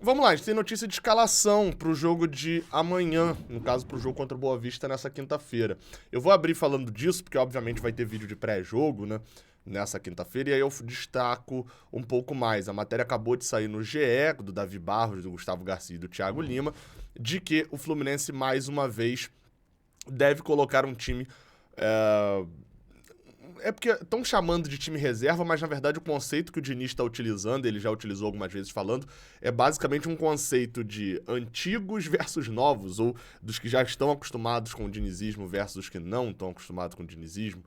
Vamos lá, a gente tem notícia de escalação pro jogo de amanhã, no caso pro jogo contra o Boa Vista nessa quinta-feira. Eu vou abrir falando disso, porque obviamente vai ter vídeo de pré-jogo, né, nessa quinta-feira, e aí eu destaco um pouco mais. A matéria acabou de sair no GE, do Davi Barros, do Gustavo Garcia e do Thiago Lima, de que o Fluminense, mais uma vez, deve colocar um time... É porque estão chamando de time reserva, mas na verdade o conceito que o Diniz está utilizando, ele já utilizou algumas vezes falando, é basicamente um conceito de antigos versus novos, ou dos que já estão acostumados com o dinizismo versus os que não estão acostumados com o dinizismo.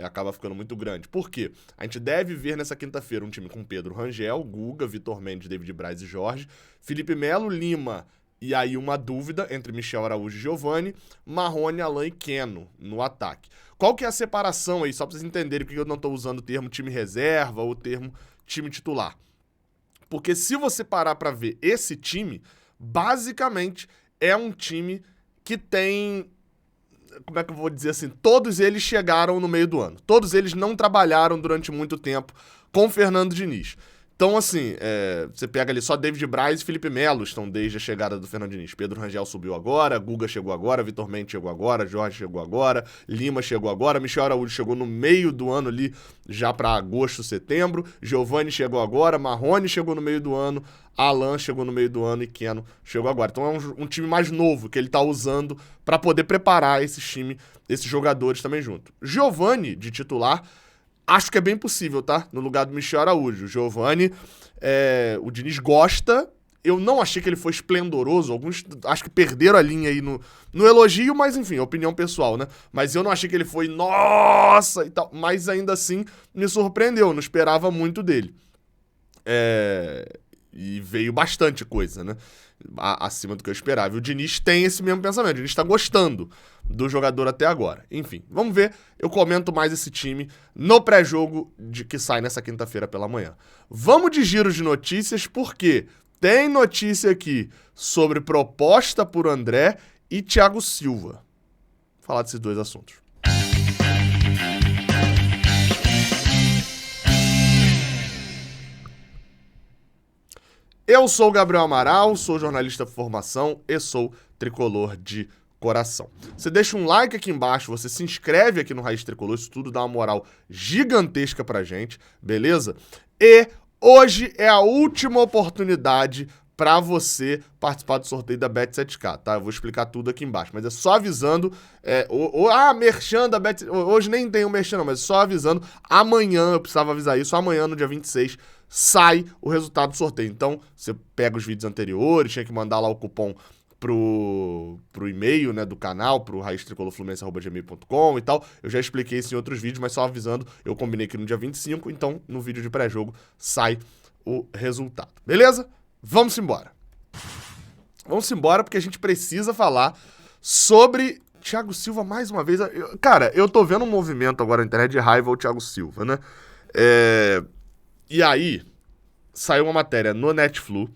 Acaba ficando muito grande. Por quê? A gente deve ver nessa quinta-feira um time com Pedro Rangel, Guga, Vitor Mendes, David Braz e Jorge, Felipe Melo, Lima, e aí uma dúvida entre Michel Araújo e Giovani, Marrone, Alan e Keno no ataque. Qual que é a separação aí, só pra vocês entenderem porque eu não tô usando o termo time reserva ou o termo time titular? Porque se você parar pra ver esse time, basicamente é um time que tem... Como é que eu vou dizer assim? Todos eles chegaram no meio do ano. Todos eles não trabalharam durante muito tempo com Fernando Diniz. Então, assim, você pega ali só David Braz e Felipe Melo estão desde a chegada do Fernando Diniz. Pedro Rangel subiu agora, Guga chegou agora, Vitor Mendes chegou agora, Jorge chegou agora, Lima chegou agora, Michel Araújo chegou no meio do ano ali, já para agosto, setembro, Giovani chegou agora, Marrone chegou no meio do ano, Alan chegou no meio do ano e Keno chegou agora. Então é um time mais novo que ele tá usando para poder preparar esse time, esses jogadores também junto. Giovani, de titular... Acho que é bem possível, tá? No lugar do Michel Araújo. O Giovani, o Diniz gosta. Eu não achei que ele foi esplendoroso. Alguns acho que perderam a linha aí no elogio, mas enfim, opinião pessoal, né? Mas eu não achei que ele foi, nossa, e tal. Mas ainda assim, me surpreendeu. Não esperava muito dele. E veio bastante coisa, né? Acima do que eu esperava. E o Diniz tem esse mesmo pensamento. O Diniz tá gostando do jogador até agora. Enfim, vamos ver. Eu comento mais esse time no pré-jogo que sai nessa quinta-feira pela manhã. Vamos de giro de notícias, porque tem notícia aqui sobre proposta por André e Thiago Silva. Vou falar desses dois assuntos. Eu sou o Gabriel Amaral, sou jornalista por formação e sou tricolor de coração. Você deixa um like aqui embaixo, você se inscreve aqui no Raiz Tricolor, isso tudo dá uma moral gigantesca pra gente, beleza? E hoje é a última oportunidade pra você participar do sorteio da Bet7k, tá? Eu vou explicar tudo aqui embaixo, mas é só avisando, merchan da Bet... Hoje nem tem o merchan não, mas só avisando, amanhã, eu precisava avisar isso, amanhã no dia 26, sai o resultado do sorteio. Então, você pega os vídeos anteriores, tinha que mandar lá o cupom pro e-mail, né, do canal, pro raiztricolorfluminense@gmail.com e tal. Eu já expliquei isso em outros vídeos, mas só avisando, eu combinei que no dia 25, então no vídeo de pré-jogo sai o resultado. Beleza? Vamos embora. Vamos embora porque a gente precisa falar sobre Thiago Silva mais uma vez. Cara, eu tô vendo um movimento agora na internet de raiva ao Thiago Silva, né? E aí, saiu uma matéria no Netflu,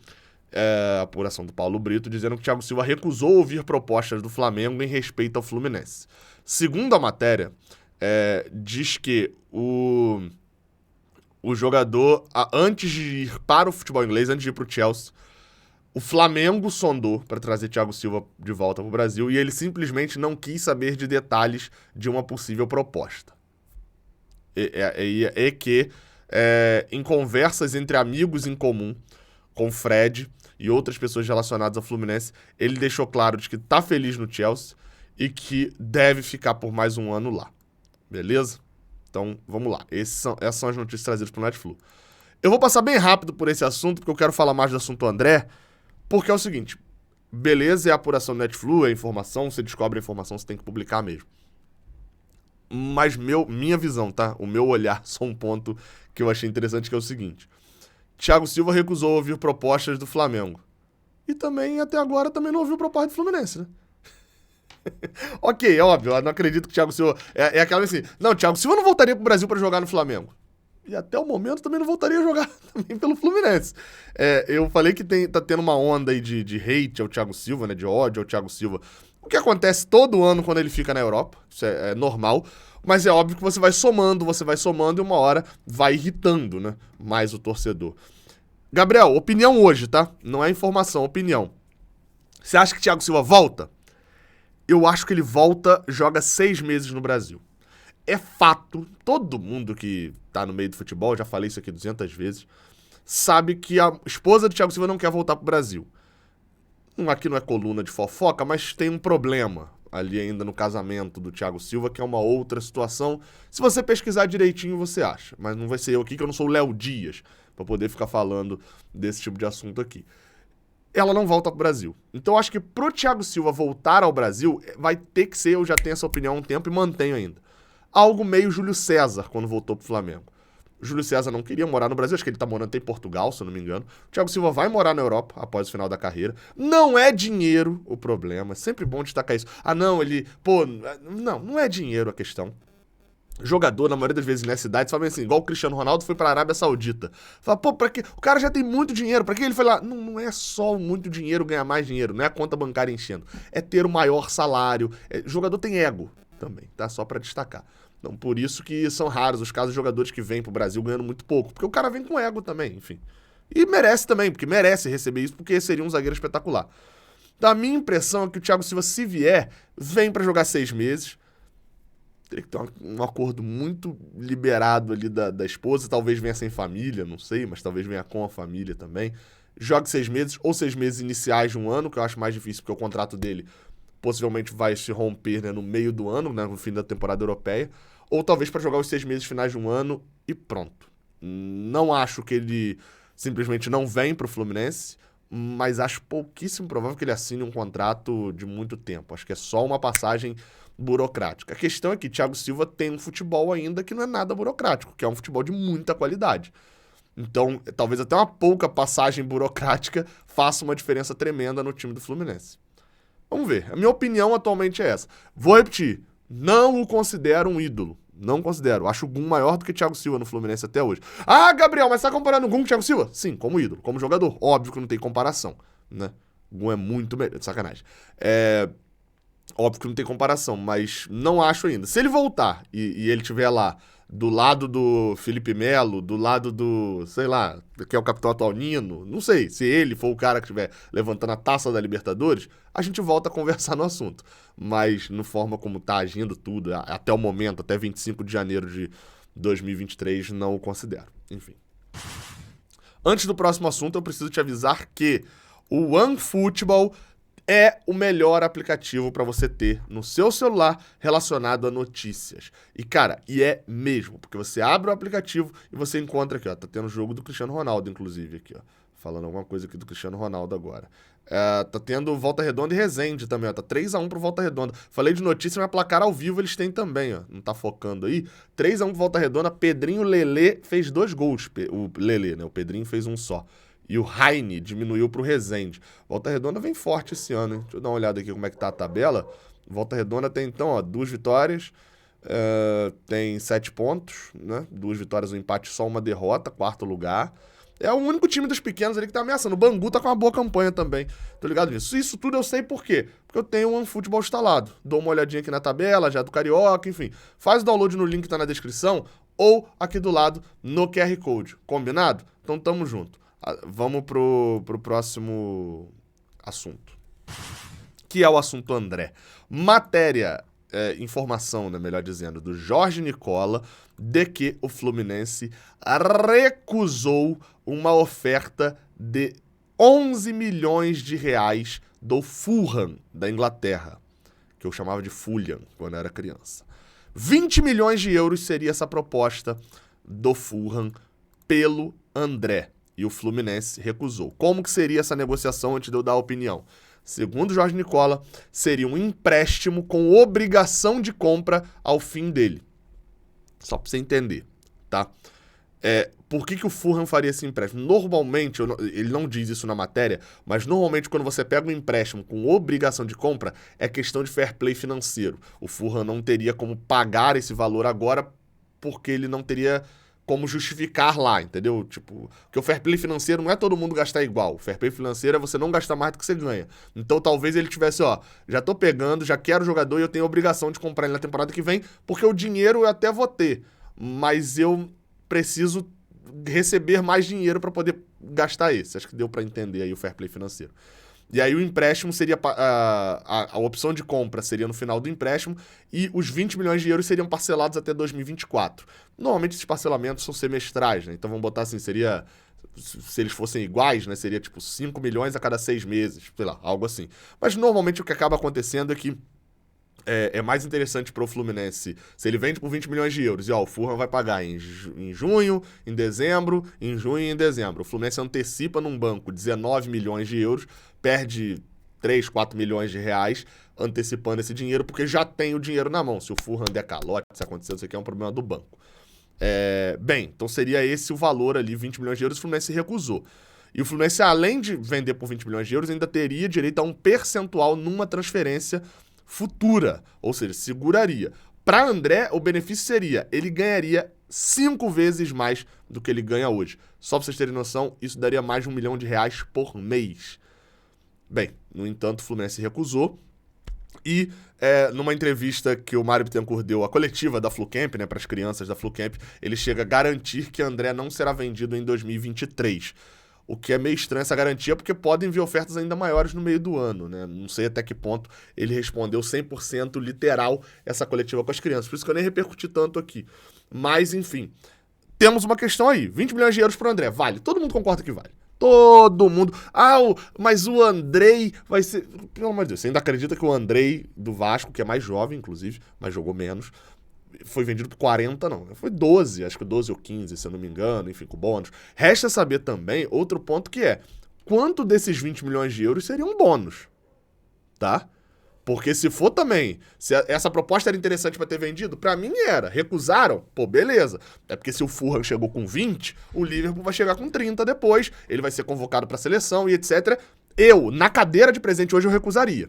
apuração do Paulo Brito, dizendo que o Thiago Silva recusou ouvir propostas do Flamengo em respeito ao Fluminense. Segundo a matéria, diz que o jogador, antes de ir para o futebol inglês, antes de ir para o Chelsea, o Flamengo sondou para trazer Thiago Silva de volta para o Brasil e ele simplesmente não quis saber de detalhes de uma possível proposta. Em conversas entre amigos em comum, com Fred e outras pessoas relacionadas ao Fluminense, ele deixou claro de que tá feliz no Chelsea e que deve ficar por mais um ano lá. Beleza? Então, vamos lá. Essas são as notícias trazidas pro Netflu. Eu vou passar bem rápido por esse assunto, porque eu quero falar mais do assunto André, porque é o seguinte, beleza, é a apuração do Netflu, é informação, você descobre a informação, você tem que publicar mesmo. Mas minha visão, tá? O meu olhar, só um ponto que eu achei interessante, que é o seguinte. Thiago Silva recusou ouvir propostas do Flamengo. E também, até agora, também não ouviu proposta do Fluminense, né? Ok, é óbvio, eu não acredito que o Thiago Silva... É aquela assim, não, o Thiago Silva não voltaria pro Brasil pra jogar no Flamengo. E até o momento também não voltaria a jogar também pelo Fluminense. Eu falei que tá tendo uma onda aí de hate ao Thiago Silva, né? De ódio ao Thiago Silva. O que acontece todo ano quando ele fica na Europa. Isso é normal. Mas é óbvio que você vai somando e uma hora vai irritando, né? Mais o torcedor. Gabriel, opinião hoje, tá? Não é informação, opinião. Você acha que Thiago Silva volta? Eu acho que ele volta, joga 6 meses no Brasil. É fato, todo mundo que tá no meio do futebol, já falei isso aqui 200 vezes, sabe que a esposa de Thiago Silva não quer voltar pro Brasil. Aqui não é coluna de fofoca, mas tem um problema ali ainda no casamento do Thiago Silva, que é uma outra situação. Se você pesquisar direitinho, você acha. Mas não vai ser eu aqui, que eu não sou o Léo Dias, pra poder ficar falando desse tipo de assunto aqui. Ela não volta pro Brasil. Então, eu acho que pro Thiago Silva voltar ao Brasil, vai ter que ser, eu já tenho essa opinião há um tempo e mantenho ainda, algo meio Júlio César, quando voltou pro Flamengo. Júlio César não queria morar no Brasil, acho que ele tá morando até em Portugal, se eu não me engano. O Thiago Silva vai morar na Europa após o final da carreira. Não é dinheiro o problema, é sempre bom destacar isso. Ah, não, ele... Pô, não é dinheiro a questão. Jogador, na maioria das vezes nessa idade, fala assim, igual o Cristiano Ronaldo foi pra Arábia Saudita. Fala, pô, pra quê? O cara já tem muito dinheiro, pra que ele foi lá? Não é só muito dinheiro ganhar mais dinheiro, não é a conta bancária enchendo. É ter o maior salário. Jogador tem ego também, tá? Só pra destacar. Então, por isso que são raros os casos de jogadores que vêm pro Brasil ganhando muito pouco. Porque o cara vem com ego também, enfim. E merece também, porque merece receber isso, porque seria um zagueiro espetacular. Então, a minha impressão é que o Thiago Silva, se vier, vem pra jogar 6 meses. Teria que ter um acordo muito liberado ali da esposa. Talvez venha sem família, não sei, mas talvez venha com a família também. Jogue 6 meses, ou 6 meses iniciais de um ano, que eu acho mais difícil, porque o contrato dele possivelmente vai se romper, né, no meio do ano, né, no fim da temporada europeia. Ou talvez para jogar os 6 meses finais de um ano e pronto. Não acho que ele simplesmente não vem pro Fluminense, mas acho pouquíssimo provável que ele assine um contrato de muito tempo. Acho que é só uma passagem burocrática. A questão é que Thiago Silva tem um futebol ainda que não é nada burocrático, que é um futebol de muita qualidade. Então, talvez até uma pouca passagem burocrática faça uma diferença tremenda no time do Fluminense. Vamos ver. A minha opinião atualmente é essa. Vou repetir. Não o considero um ídolo. Não considero. Acho o Gum maior do que Thiago Silva no Fluminense até hoje. Ah, Gabriel, mas você tá comparando o Gum com o Thiago Silva? Sim, como ídolo, como jogador. Óbvio que não tem comparação, né? O Gum é muito melhor. Sacanagem. Óbvio que não tem comparação, mas não acho ainda. Se ele voltar e ele estiver lá do lado do Felipe Melo, do lado do, sei lá, que é o capitão atual Nino, não sei, se ele for o cara que estiver levantando a taça da Libertadores, a gente volta a conversar no assunto. Mas, na forma como tá agindo tudo, até o momento, até 25 de janeiro de 2023, não o considero. Enfim. Antes do próximo assunto, eu preciso te avisar que o OneFootball é o melhor aplicativo para você ter no seu celular relacionado a notícias. E, cara, é mesmo, porque você abre o aplicativo e você encontra aqui, ó, tá tendo jogo do Cristiano Ronaldo, inclusive, aqui, ó, falando alguma coisa aqui do Cristiano Ronaldo agora. Tá tendo Volta Redonda e Resende também, ó, tá 3-1 pro Volta Redonda. Falei de notícia, mas placar ao vivo eles têm também, ó, não tá focando aí. 3-1 pro Volta Redonda, Pedrinho Lelê fez 2 gols, o Lelê, né, o Pedrinho fez um só. E o Raine diminuiu pro Resende. Volta Redonda vem forte esse ano, hein? Deixa eu dar uma olhada aqui como é que tá a tabela. Volta Redonda tem, então, ó, 2 vitórias, tem 7 pontos, né? 2 vitórias, um empate, só uma derrota, 4º lugar. É o único time dos pequenos ali que tá ameaçando. O Bangu tá com uma boa campanha também. Tô ligado nisso. Isso tudo eu sei por quê? Porque eu tenho um OneFootball instalado. Dou uma olhadinha aqui na tabela, já do Carioca, enfim. Faz o download no link que tá na descrição ou aqui do lado no QR Code. Combinado? Então tamo junto. Vamos pro próximo assunto, que é o assunto André. Matéria, informação, né, melhor dizendo, do Jorge Nicola, de que o Fluminense recusou uma oferta de 11 milhões de reais do Fulham, da Inglaterra, que eu chamava de Fulham quando eu era criança. 20 milhões de euros seria essa proposta do Fulham pelo André. E o Fluminense recusou. Como que seria essa negociação antes de eu dar a opinião? Segundo Jorge Nicola, seria um empréstimo com obrigação de compra ao fim dele. Só pra você entender, tá? Por que o Fulham faria esse empréstimo? Normalmente, ele não diz isso na matéria, mas normalmente quando você pega um empréstimo com obrigação de compra, é questão de fair play financeiro. O Fulham não teria como pagar esse valor agora porque ele não teria como justificar lá, entendeu? Tipo, porque o fair play financeiro não é todo mundo gastar igual. O fair play financeiro é você não gastar mais do que você ganha. Então talvez ele tivesse, ó, já tô pegando, já quero o jogador e eu tenho a obrigação de comprar ele na temporada que vem, porque o dinheiro eu até vou ter, mas eu preciso receber mais dinheiro para poder gastar esse. Acho que deu para entender aí o fair play financeiro. E aí o empréstimo seria, a opção de compra seria no final do empréstimo e os 20 milhões de euros seriam parcelados até 2024. Normalmente esses parcelamentos são semestrais, né? Então vamos botar assim, seria, se eles fossem iguais, né? Seria tipo 5 milhões a cada 6 meses, sei lá, algo assim. Mas normalmente o que acaba acontecendo é que é mais interessante para o Fluminense se ele vende por 20 milhões de euros e o Fulham vai pagar em junho, em dezembro, em junho e em dezembro. O Fluminense antecipa num banco 19 milhões de euros, perde 3, 4 milhões de reais antecipando esse dinheiro porque já tem o dinheiro na mão. Se o Fulham der calote, se acontecer, isso aqui é um problema do banco. Bem, então seria esse o valor ali, 20 milhões de euros, o Fluminense recusou. E o Fluminense, além de vender por 20 milhões de euros, ainda teria direito a um percentual numa transferência futura, ou seja, seguraria. Para André, o benefício seria, ele ganharia 5 vezes mais do que ele ganha hoje. Só para vocês terem noção, isso daria mais de R$1 milhão por mês. Bem, no entanto, o Fluminense recusou. E numa entrevista que o Mário Bittencourt deu à coletiva da Flucamp, né, para as crianças da Flucamp, ele chega a garantir que André não será vendido em 2023. O que é meio estranho essa garantia, porque podem vir ofertas ainda maiores no meio do ano, né? Não sei até que ponto ele respondeu 100% literal essa coletiva com as crianças. Por isso que eu nem repercuti tanto aqui. Mas, enfim, temos uma questão aí. 20 milhões de euros para o André. Vale. Todo mundo concorda que vale. Todo mundo. Mas o Andrei vai ser... Pelo amor de Deus, você ainda acredita que o Andrei do Vasco, que é mais jovem, inclusive, mas jogou menos, foi vendido por 40, não. Foi 12, acho que 12 ou 15, se eu não me engano, enfim, com bônus. Resta saber também outro ponto que é, quanto desses 20 milhões de euros seriam bônus, tá? Porque se for também, se essa proposta era interessante para ter vendido, para mim era. Recusaram? Pô, beleza. É porque se o Fulham chegou com 20, o Liverpool vai chegar com 30 depois, ele vai ser convocado para a seleção e etc. Eu, na cadeira de presente hoje, eu recusaria.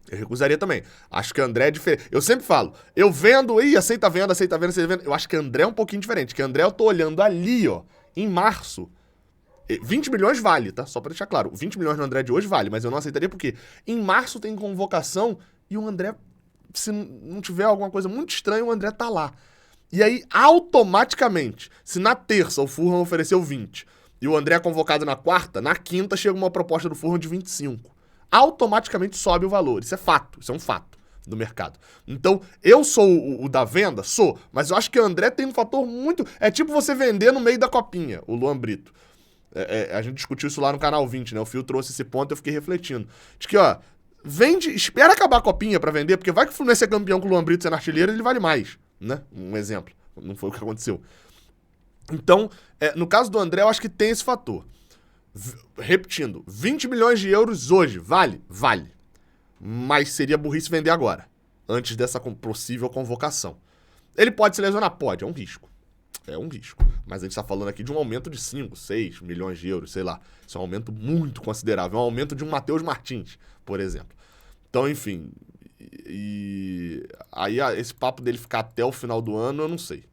Eu recusaria também. Acho que André é diferente. Eu sempre falo, eu vendo, aceita venda, aceita venda, aceita venda. Eu acho que André é um pouquinho diferente. Que André eu tô olhando ali, ó, em março. 20 milhões vale, tá? Só pra deixar claro. 20 milhões no André de hoje vale, mas eu não aceitaria porque em março tem convocação e o André, se não tiver alguma coisa muito estranha, o André tá lá. E aí, automaticamente, se na terça o Fulham ofereceu 20 e o André é convocado na quarta, na quinta chega uma proposta do Fulham de 25. Automaticamente sobe o valor. Isso é fato, isso é um fato do mercado. Então, eu sou o da venda? Sou, mas eu acho que o André tem um fator muito... É tipo você vender no meio da copinha, o Luan Brito. A gente discutiu isso lá no canal 20, né? O Fio trouxe esse ponto e eu fiquei refletindo. De que, ó, vende, espera acabar a copinha pra vender, porque vai que o Fluminense é campeão com o Luan Brito sendo artilheiro, ele vale mais, né? Um exemplo. Não foi o que aconteceu. Então, no caso do André, eu acho que tem esse fator. Repetindo, 20 milhões de euros hoje, vale? Vale. Mas seria burrice vender agora, antes dessa possível convocação. Ele pode se lesionar? Pode, é um risco. É um risco. Mas a gente tá falando aqui de um aumento de 5, 6 milhões de euros, sei lá. Isso é um aumento muito considerável. É um aumento de um Matheus Martins, por exemplo. Então, enfim. E aí esse papo dele ficar até o final do ano, eu não sei.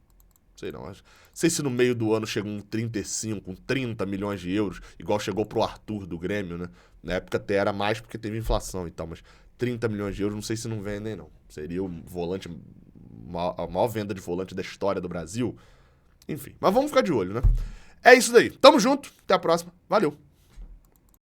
Sei não. Não sei se no meio do ano chega um 35, um 30 milhões de euros, igual chegou pro Arthur do Grêmio, né? Na época até era mais porque teve inflação e tal, mas 30 milhões de euros não sei se não vendem, não. Seria o volante, a maior venda de volante da história do Brasil. Enfim, mas vamos ficar de olho, né? É isso daí. Tamo junto. Até a próxima. Valeu.